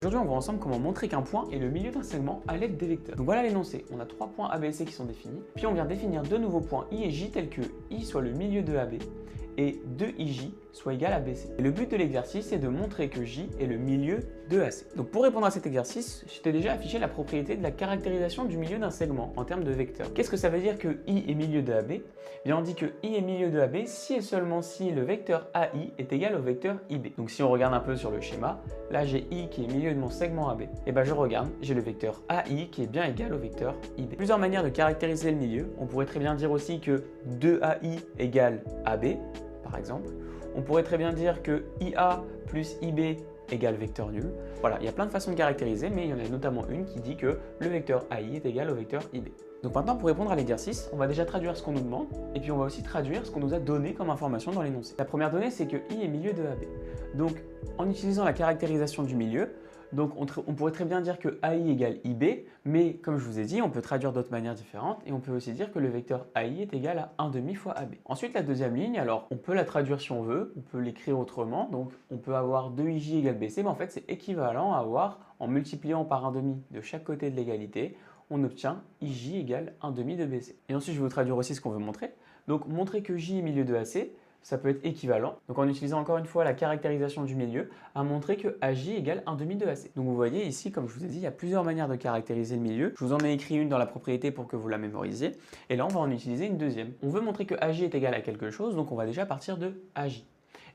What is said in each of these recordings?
Aujourd'hui, on voit ensemble comment montrer qu'un point est le milieu d'un segment à l'aide des vecteurs. Donc voilà l'énoncé, on a 3 points A, B et C qui sont définis, puis on vient définir deux nouveaux points I et J tels que I soit le milieu de AB et 2IJ soit égal à BC. Et le but de l'exercice est de montrer que J est le milieu de AC. Donc pour répondre à cet exercice, je t'ai déjà affiché la propriété de la caractérisation du milieu d'un segment en termes de vecteurs. Qu'est-ce que ça veut dire que I est milieu de AB? Bien, on dit que I est milieu de AB si et seulement si le vecteur AI est égal au vecteur IB. Donc si on regarde un peu sur le schéma, là j'ai I qui est milieu de mon segment AB. Et ben je regarde, j'ai le vecteur AI qui est bien égal au vecteur IB. Plusieurs manières de caractériser le milieu. On pourrait très bien dire aussi que 2AI égale AB, par exemple. On pourrait très bien dire que IA plus IB égale vecteur nul. Voilà, il y a plein de façons de caractériser, mais il y en a notamment une qui dit que le vecteur AI est égal au vecteur IB. Donc maintenant, pour répondre à l'exercice, on va déjà traduire ce qu'on nous demande, et puis on va aussi traduire ce qu'on nous a donné comme information dans l'énoncé. La première donnée, c'est que I est milieu de AB. Donc, en utilisant la caractérisation du milieu, donc on pourrait très bien dire que AI égale IB, mais comme je vous ai dit, on peut traduire d'autres manières différentes, et on peut aussi dire que le vecteur AI est égal à 1 demi fois AB. Ensuite, la deuxième ligne, alors on peut la traduire si on veut, on peut l'écrire autrement, donc on peut avoir 2IJ égale BC, mais en fait c'est équivalent à avoir, en multipliant par 1 demi de chaque côté de l'égalité, on obtient IJ égale 1 demi de BC. Et ensuite, je vais vous traduire aussi ce qu'on veut montrer. Donc montrer que J est milieu de AC, ça peut être équivalent, donc en utilisant encore une fois la caractérisation du milieu, à montrer que AJ égale 1 demi de AC. Donc vous voyez ici, comme je vous ai dit, il y a plusieurs manières de caractériser le milieu. Je vous en ai écrit une dans la propriété pour que vous la mémorisiez, et là on va en utiliser une deuxième. On veut montrer que AJ est égal à quelque chose, donc on va déjà partir de AJ.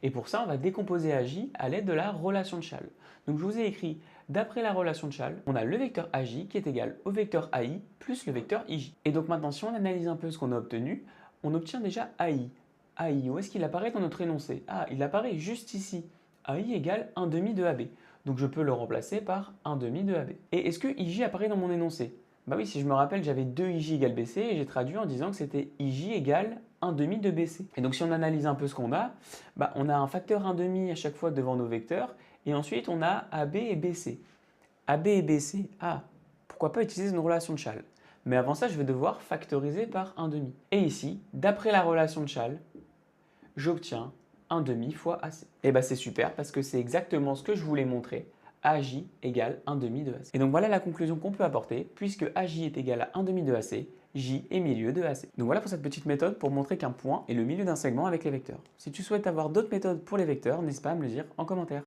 Et pour ça, on va décomposer AJ à l'aide de la relation de Chasles. Donc je vous ai écrit, d'après la relation de Chasles, on a le vecteur AJ qui est égal au vecteur AI plus le vecteur IJ. Et donc maintenant, si on analyse un peu ce qu'on a obtenu, on obtient déjà AI. AI, où est-ce qu'il apparaît dans notre énoncé? Ah, il apparaît juste ici. AI égale 1 demi de AB. Donc je peux le remplacer par 1 demi de AB. Et est-ce que IJ apparaît dans mon énoncé? Bah oui, si je me rappelle, j'avais 2IJ égale BC et j'ai traduit en disant que c'était IJ égale 1 demi de BC. Et donc si on analyse un peu ce qu'on a, bah, on a un facteur 1 demi à chaque fois devant nos vecteurs et ensuite on a AB et BC. AB et BC, ah, pourquoi pas utiliser une relation de Chasles? Mais avant ça, je vais devoir factoriser par 1 demi. Et ici, d'après la relation de Chasles, j'obtiens 1 demi fois AC. Et bah c'est super parce que c'est exactement ce que je voulais montrer. AJ égale 1 demi de AC. Et donc voilà la conclusion qu'on peut apporter, puisque AJ est égal à 1 demi de AC, J est milieu de AC. Donc voilà pour cette petite méthode pour montrer qu'un point est le milieu d'un segment avec les vecteurs. Si tu souhaites avoir d'autres méthodes pour les vecteurs, n'hésite pas à me le dire en commentaire.